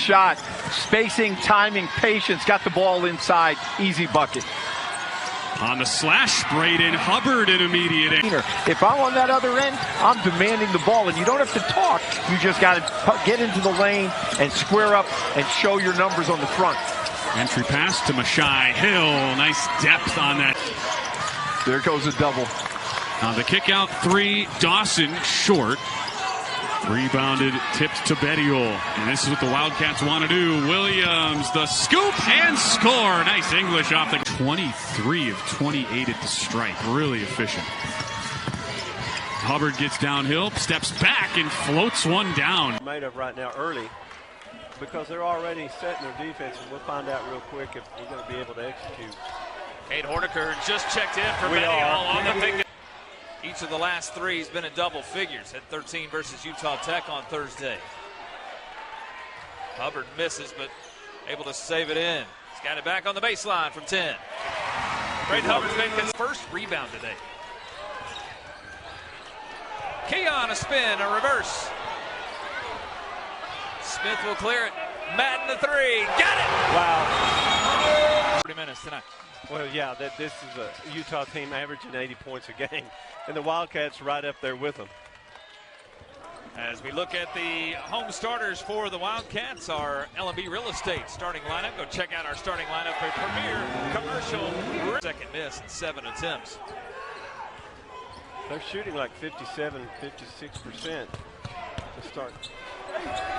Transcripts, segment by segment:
shot. Spacing, timing, patience. Got the ball inside. Easy bucket. On the slash, sprayed in Hubbard in immediate. If I'm on that other end, I'm demanding the ball, and you don't have to talk. You just got to get into the lane and square up and show your numbers on the front. Entry pass to Mashai Hill. Nice depth on that. There goes a double. The kick out three, Dawson short. Rebounded, tipped to Bettiol. And this is what the Wildcats want to do. Williams, the scoop and score. Nice English off the 23 of 28 at the stripe. Really efficient. Hubbard gets downhill, steps back and floats one down. Made of right now early because they're already setting their defense, and we'll find out real quick if we're going to be able to execute. Kate Horniker just checked in for Bettiol on the pick. Each of the last three has been in double figures at 13 versus Utah Tech on Thursday. Hubbard misses, but able to save it in. He's got it back on the baseline from 10. Braden Hubbard's making his first rebound today. Keon, a spin, a reverse. Smith will clear it. Madden the three. Got it! Wow. 30 minutes tonight. Well, yeah, this is a Utah team averaging 80 points a game, and the Wildcats right up there with them. As we look at the home starters for the Wildcats, our L&B Real Estate starting lineup. Go check out our starting lineup for Premier Commercial. Second miss in 7 attempts. They're shooting like 57, 56% to start.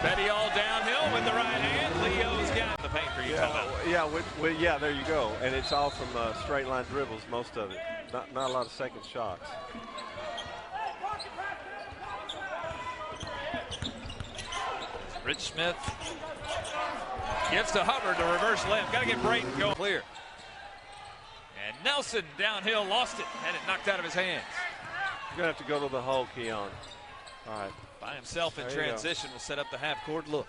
Bettiol downhill with the right hand. Leo's got the paint for Utah. Yeah, there you go. And it's all from straight line dribbles, most of it. Not a lot of second shots. Rich Smith gives to Hubbard, the reverse layup. Got to get Brayton going clear. And Nelson downhill lost it. Had it knocked out of his hands. You're going to have to go to the hole, Keon. All right. By himself in transition will set up the half-court look.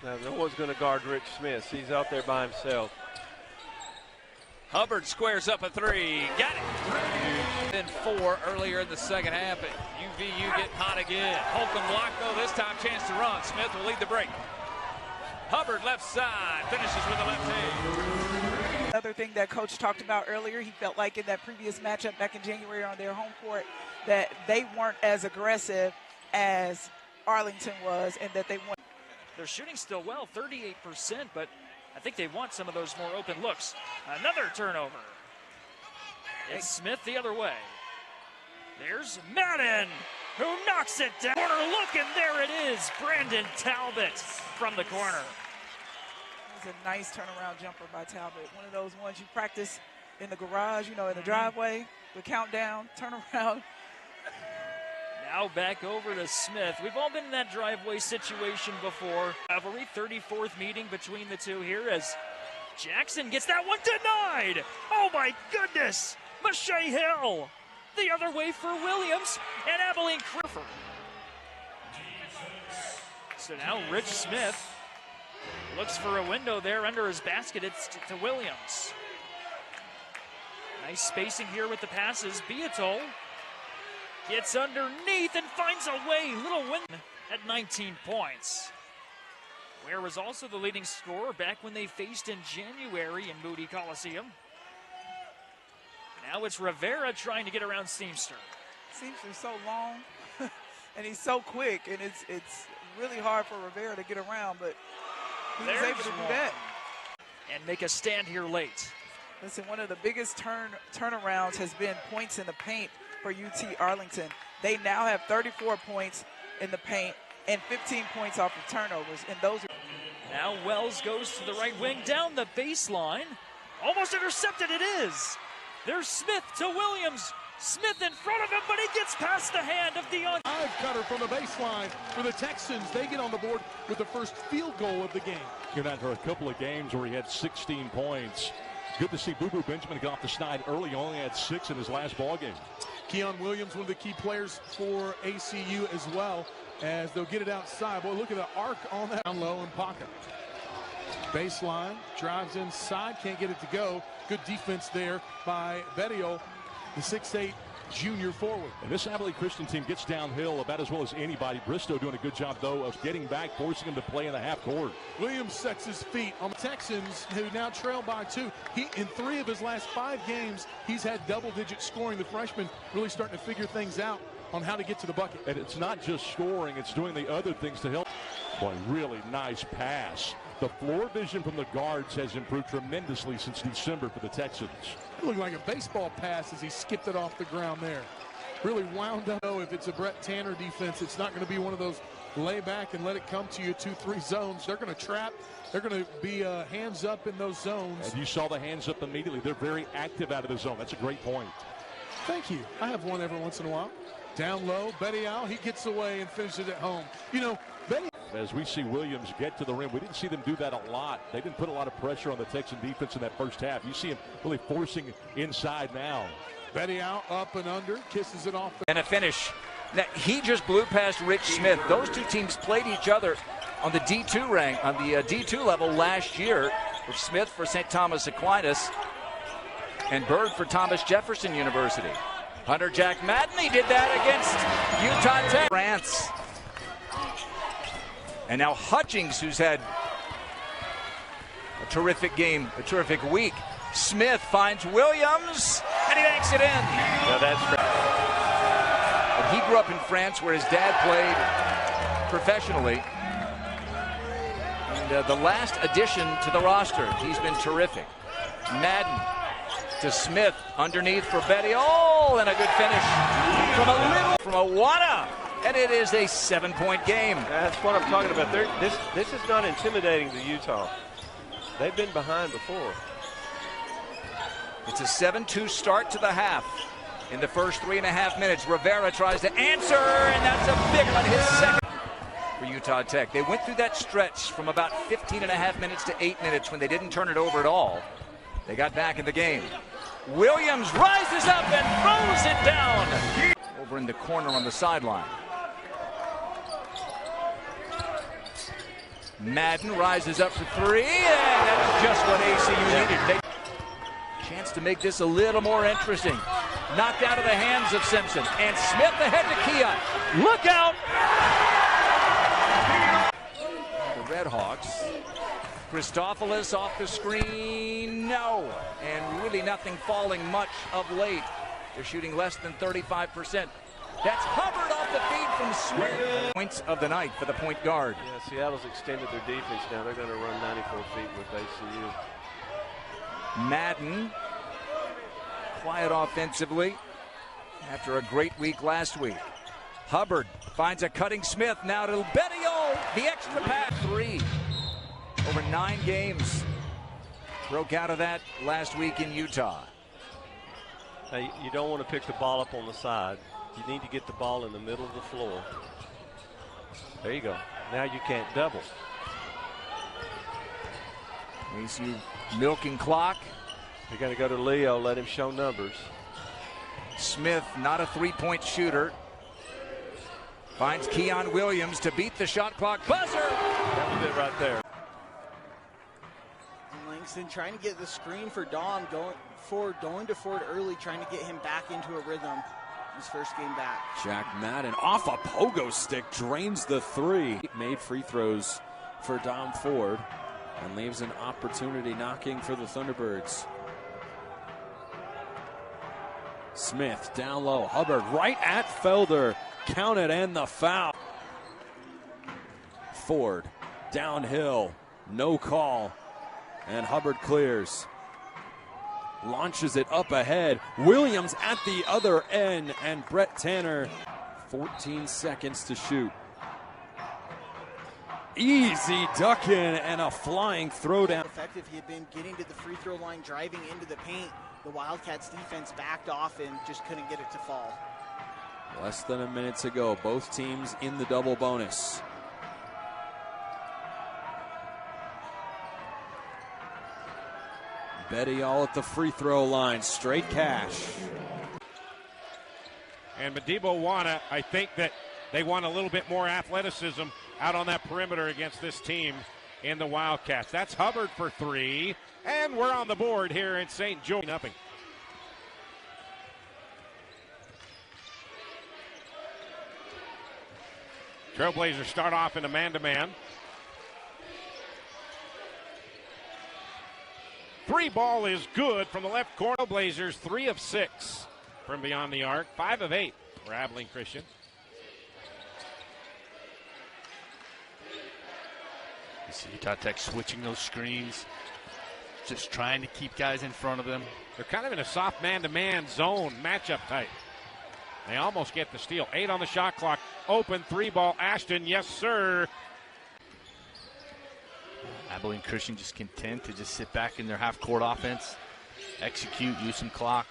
Now, no one's going to guard Rich Smith. He's out there by himself. Hubbard squares up a three. Got it. Then 4 earlier in the second half. UVU getting hot again. Holcomb block, though, this time chance to run. Smith will lead the break. Hubbard left side. Finishes with the left hand. Another thing that Coach talked about earlier, he felt like in that previous matchup back in January on their home court that they weren't as aggressive as Arlington was, and that they won. They're shooting still well, 38%, but I think they want some of those more open looks. Another turnover. It's Smith the other way. There's Madden, who knocks it down. Corner look, and there it is. Brandon Talbot from the corner. It was a nice turnaround jumper by Talbot. One of those ones you practice in the garage, you know, in the driveway, the countdown, turnaround. Now back over to Smith. We've all been in that driveway situation before. Rivalry, 34th meeting between the two here as Jackson gets that one denied. Oh my goodness. Mashai Hill. The other way for Williams and Abilene Crawford. So now Rich Smith looks for a window there under his basket. It's to Williams. Nice spacing here with the passes. Beatol gets underneath and finds a way. Little win at 19 points. Ware was also the leading scorer back when they faced in January in Moody Coliseum. Now it's Rivera trying to get around Seamster. Seamster's so long, and he's so quick, and it's really hard for Rivera to get around, but he was able to do that. And make a stand here late. Listen, one of the biggest turnarounds has been points in the paint for UT Arlington. They now have 34 points in the paint and 15 points off of turnovers, and those are... Now Wells goes to the right wing down the baseline. Almost intercepted, it is. There's Smith to Williams. Smith in front of him, but he gets past the hand of Dion. Dive cutter from the baseline for the Texans. They get on the board with the first field goal of the game. You're not for a couple of games where he had 16 points. It's good to see Boo Boo Benjamin get off the snide early. He only had 6 in his last ball game. Keon Williams, one of the key players for ACU as well, as they'll get it outside. Boy, look at the arc on that. Down low in pocket. Baseline, drives inside, can't get it to go. Good defense there by Bettiol. The 6'8 junior forward. And this Abilene Christian team gets downhill about as well as anybody. Bristow doing a good job, though, of getting back, forcing them to play in the half court. Williams sets his feet on the Texans, who now trail by 2. In 3 of his last 5 games, he's had double-digit scoring. The freshman really starting to figure things out on how to get to the bucket. And it's not just scoring, it's doing the other things to help. Boy, really nice pass. The floor vision from the guards has improved tremendously since December for the Texans. It looked like a baseball pass as he skipped it off the ground there. Really wound up. If it's a Brett Tanner defense, it's not going to be one of those lay back and let it come to you 2-3 zones. They're going to trap. They're going to be hands up in those zones. And you saw the hands up immediately. They're very active out of the zone. That's a great point. Thank you. I have one every once in a while. Down low, Bedial, he gets away and finishes at home. You know, as we see Williams get to the rim, we didn't see them do that a lot. They didn't put a lot of pressure on the Texan defense in that first half. You see him really forcing inside now. Bedial up and under, kisses it off. And a finish. Now, he just blew past Rich Smith. Those two teams played each other on the D2 rank, on the D2 level last year, with Smith for St. Thomas Aquinas and Bird for Thomas Jefferson University. Hunter Jack Madden, he did that against Utah Tech. France. And now Hutchings, who's had a terrific game, a terrific week. Smith finds Williams, and he banks it in. Now that's great. But he grew up in France, where his dad played professionally. And the last addition to the roster, he's been terrific. Madden to Smith, underneath for Betty. Oh, and a good finish from Awana. And it is a 7-point game. That's what I'm talking about. This is not intimidating to Utah. They've been behind before. It's a 7-2 start to the half. In the first 3.5 minutes, Rivera tries to answer, and that's a big one, his second for Utah Tech. They went through that stretch from about 15.5 minutes to 8 minutes when they didn't turn it over at all. They got back in the game. Williams rises up and throws it down. Over in the corner on the sideline. Madden rises up for 3, and that's just what ACU needed. Chance to make this a little more interesting. Knocked out of the hands of Simpson. And Smith ahead to Keon. Look out! The Redhawks. Christophilus off the screen. No. And really nothing falling much of late. They're shooting less than 35%. That's Hubbard off the feed from Smith. Points of the night for the point guard. Yeah, Seattle's extended their defense now. They're going to run 94 feet with ACU. Madden, quiet offensively after a great week last week. Hubbard finds a cutting Smith. Now to Betio, the extra pass. 3 over 9 games. Broke out of that last week in Utah. Hey, you don't want to pick the ball up on the side. You need to get the ball in the middle of the floor. There you go. Now you can't double. ACU milking clock. You're going to go to Leo, let him show numbers. Smith, not a three-point shooter. Finds Keon Williams to beat the shot clock buzzer. That was it right there. Langston trying to get the screen for Dom, going to Ford early, trying to get him back into a rhythm. His first game back. Jack Madden off a pogo stick, drains the 3. Made free throws for Dom Ford and leaves an opportunity knocking for the Thunderbirds. Smith down low, Hubbard right at Felder, counted and the foul. Ford downhill, no call, and Hubbard clears. Launches it up ahead. Williams at the other end, and Brett Tanner, 14 seconds to shoot. Easy duck in and a flying throwdown. Effective, he had been getting to the free throw line, driving into the paint. The Wildcats defense backed off and just couldn't get it to fall. Less than a minute to go. Both teams in the double bonus. Betty all at the free throw line, straight cash. And Madiba Awana, I think that they want a little bit more athleticism out on that perimeter against this team in the Wildcats. That's Hubbard for 3, and we're on the board here in St. George. Nothing. Trailblazers start off in a man-to-man. 3 ball is good from the left corner. Blazers 3 of 6 from beyond the arc. 5 of 8 for Abilene Christian. You see Utah Tech switching those screens, just trying to keep guys in front of them. They're kind of in a soft man-to-man zone matchup type. They almost get the steal. 8 on the shot clock. Open 3 ball. Ashton, yes, sir. Abilene Christian just content to just sit back in their half-court offense, execute, use some clock.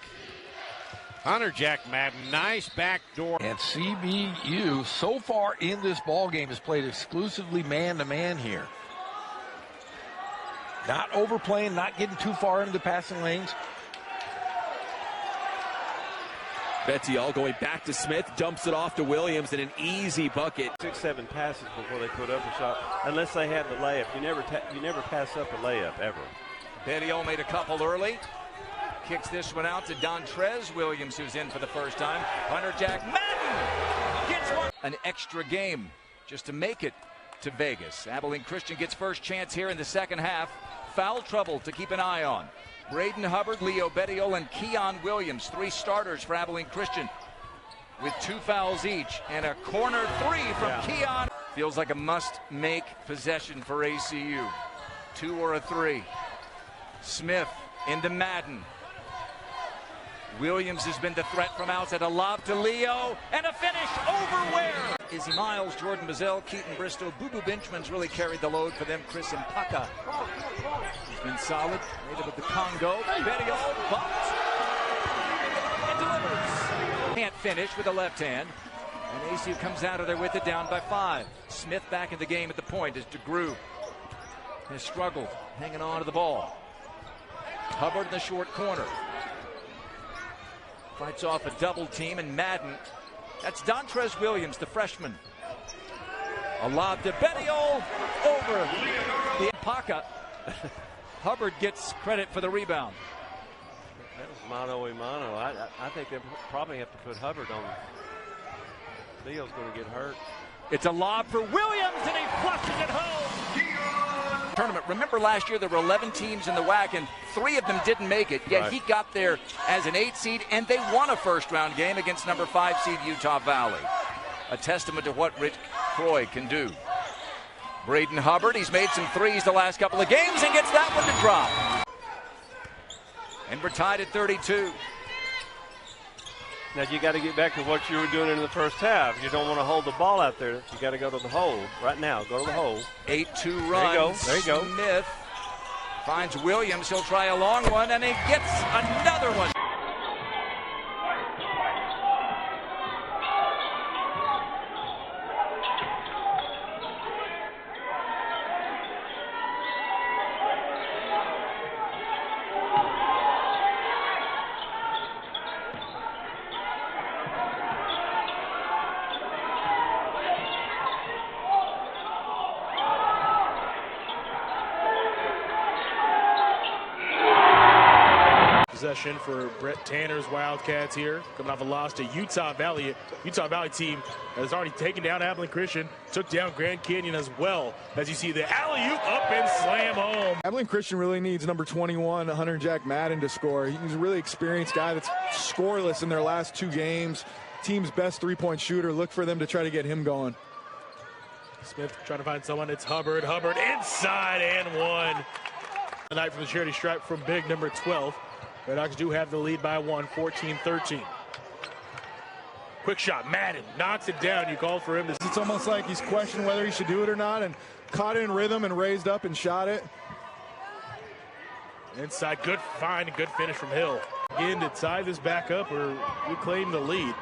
Hunter Jack Madden, nice backdoor. And CBU so far in this ball game has played exclusively man-to-man here. Not overplaying, not getting too far into the passing lanes. Bettiol going back to Smith, dumps it off to Williams, and an easy bucket. 6-7 passes before they put up a shot, unless they had the layup. You never pass up a layup ever. Bettiol made a couple early. Kicks this one out to Dontrez Williams, who's in for the first time. Hunter Jack Madden gets one. An extra game just to make it to Vegas. Abilene Christian gets first chance here in the second half. Foul trouble to keep an eye on. Braden Hubbard, Leo Bettiol, and Keon Williams, 3 starters for Abilene Christian with 2 fouls each, and a corner 3 from Keon. Feels like a must-make possession for ACU. 2 or a 3. Smith into Madden. Williams has been the threat from outside. A lob to Leo, and a finish over Ware. Izzy Miles, Jordan Bazell, Keaton Bristow, Boo Benjamin's really carried the load for them. Chris Impaka has been solid. Made it with the Congo. Bettiol bumped and delivers. Can't finish with the left hand. And ACU comes out of there with it, down by 5. Smith back in the game at the point as DeGrew has struggled hanging on to the ball. Hubbard in the short corner. Fights off a double team, and Madden. That's Dontrez Williams, the freshman. A lob to Bettiol over the Impaka. Hubbard gets credit for the rebound. That was mano-a-mano. I think they probably have to put Hubbard on. Leo's going to get hurt. It's a lob for Williams, and he flushes it home. Tournament. Remember last year there were 11 teams in the WAC, and 3 of them didn't make it. Yet he got there as an 8 seed, and they won a first-round game against number 5 seed Utah Valley. A testament to what Rich Croy can do. Braden Hubbard, he's made some threes the last couple of games and gets that one to drop. And we're tied at 32. Now you got to get back to what you were doing in the first half. You don't want to hold the ball out there. You got to go to the hole right now. Go to the hole. 8-2 run. There you go. Smith finds Williams. He'll try a long one, and he gets another one. Possession for Brett Tanner's Wildcats here, coming off a loss to Utah Valley. Utah Valley team has already taken down Abilene Christian, took down Grand Canyon as well. As you see the alley-oop up and slam home. Abilene Christian really needs number 21, Hunter Jack Madden, to score. He's a really experienced guy that's scoreless in their last 2 games. Team's best 3-point shooter. Look for them to try to get him going. Smith trying to find someone. It's Hubbard. Hubbard inside and 1. Tonight from the charity stripe from big number 12. Red Hawks do have the lead by 1, 14-13. Quick shot, Madden knocks it down. You called for him. It's almost like he's questioning whether he should do it or not, and caught it in rhythm and raised up and shot it. Inside, good find and good finish from Hill. Again, to tie this back up or reclaim the lead.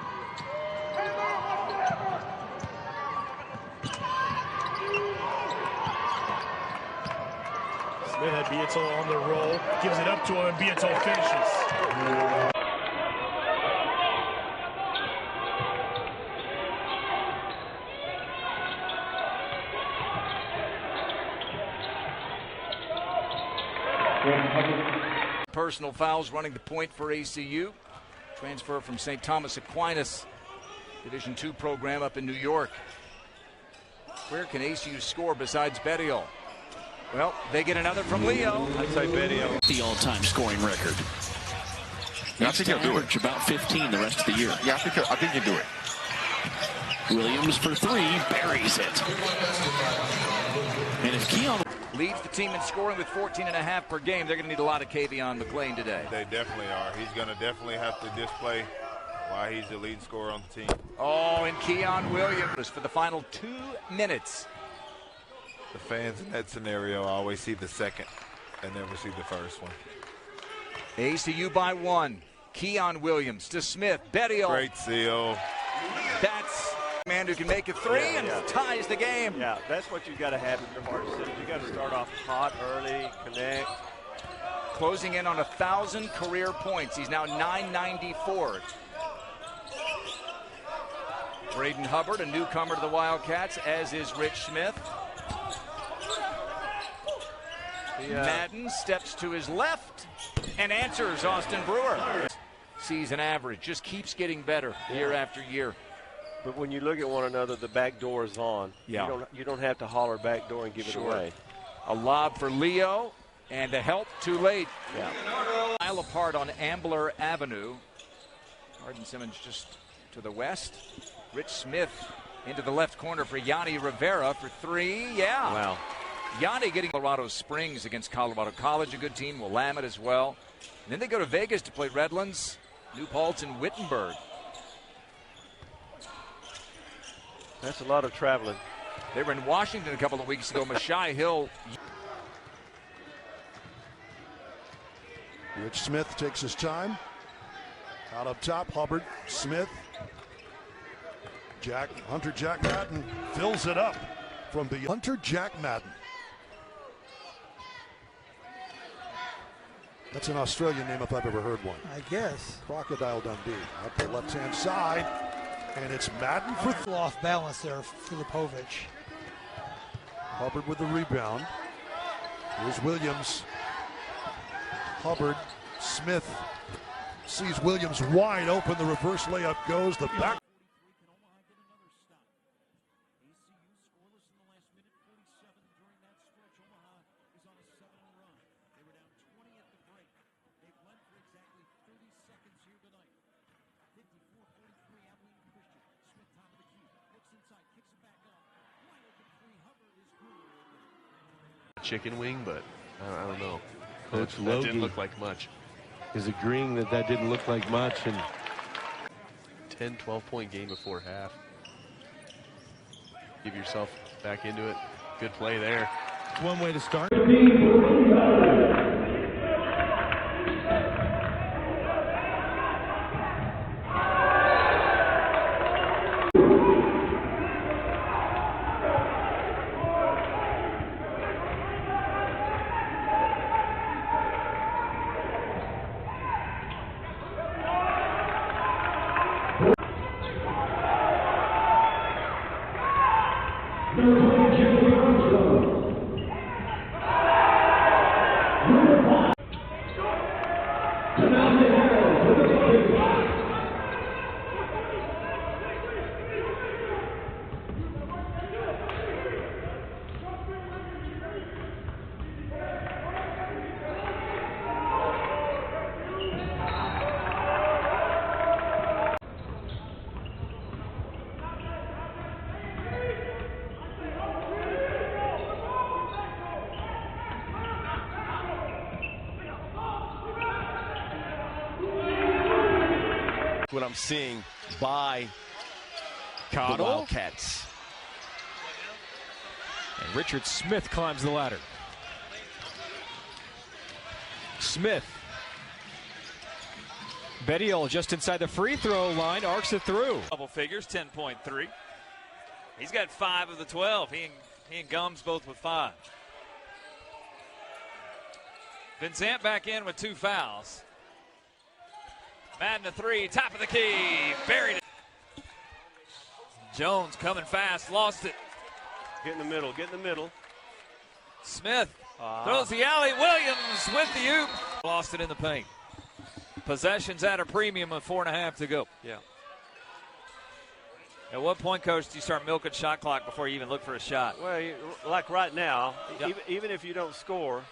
Smith had Beatle on the roll, gives it up to him, and Beatle finishes. Personal fouls running the point for ACU. Transfer from St. Thomas Aquinas, Division II program up in New York. Where can ACU score besides Bettiol? Well, they get another from Leo. I'd say Bettiol. The all-time scoring record. Yeah, I think he'll do it. About 15 the rest of the year. Yeah, I think he'll do it. Williams for three, buries it. And if Keon leads the team in scoring with 14.5 per game, they're going to need a lot of Kavion McLean today. They definitely are. He's going to definitely have to display why he's the leading scorer on the team. Oh, and Keon Williams for the final 2 minutes. The fans in that scenario always see the second and never see the first one. ACU by 1. Keon Williams to Smith. Bettiol. Great seal. That's a man who can make a three and ties the game. Yeah, that's what you've got to have in your heart. You got to start off hot early, connect. Closing in on 1,000 career points. He's now 994. Braden Hubbard, a newcomer to the Wildcats, as is Rich Smith. Madden steps to his left and answers Austin Brewer. Season average just keeps getting better year after year. But when you look at one another, the back door is on. Yeah. You don't have to holler back door and give it away. A lob for Leo, and the help too late. Yeah. Mile apart on Ambler Avenue. Arden Simmons just to the west. Rich Smith into the left corner for Yanni Rivera for three. Yeah. Wow. Yanni getting Colorado Springs against Colorado College, a good team. Willamette as well. And then they go to Vegas to play Redlands, New Paltz, and Wittenberg. That's a lot of traveling. They were in Washington a couple of weeks ago. Mashai Hill. Rich Smith takes his time. Out up top, Hubbard, Smith. Hunter Jack Madden fills it up from the Hunter Jack Madden. That's an Australian name if I've ever heard one. I guess. Crocodile Dundee. Up the left-hand side. And it's Madden for off balance there, Filipovic. Hubbard with the rebound. Here's Williams. Hubbard, Smith sees Williams wide open. The reverse layup goes. The back. Chicken wing, but I don't know. Coach that Logie didn't look like much. Is agreeing that didn't look like much. And 10, 12-point game before half. Give yourself back into it. Good play there. One way to start. What I'm seeing by the Wildcats. And Richard Smith climbs the ladder. Smith. Bettiol just inside the free throw line, arcs it through. Double figures, 10.3. He's got 5 of the 12. He and Gums both with 5. Vincent back in with 2 fouls. Madden a 3, top of the key, buried it. Jones coming fast, lost it. Get in the middle, get in the middle. Smith throws the alley. Williams with the oop. Lost it in the paint. Possessions at a premium of 4.5 to go. Yeah. At what point, Coach, do you start milking shot clock before you even look for a shot? Well, like right now, even if you don't score,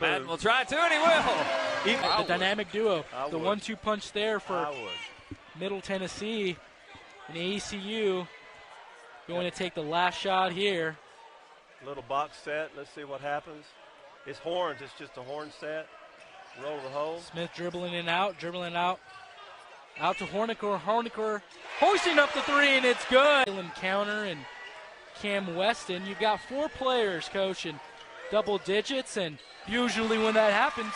Madden will try to, and he will. The dynamic duo, the 1-2 punch there for Middle Tennessee and ACU. Going to take the last shot here. Little box set. Let's see what happens. It's horns. It's just a horn set. Roll the hole. Smith dribbling out. Out to Horniker. Horniker hoisting up the three, and it's good. Counter and Cam Weston. You've got 4 players, Coach, in double digits, and usually when that happens,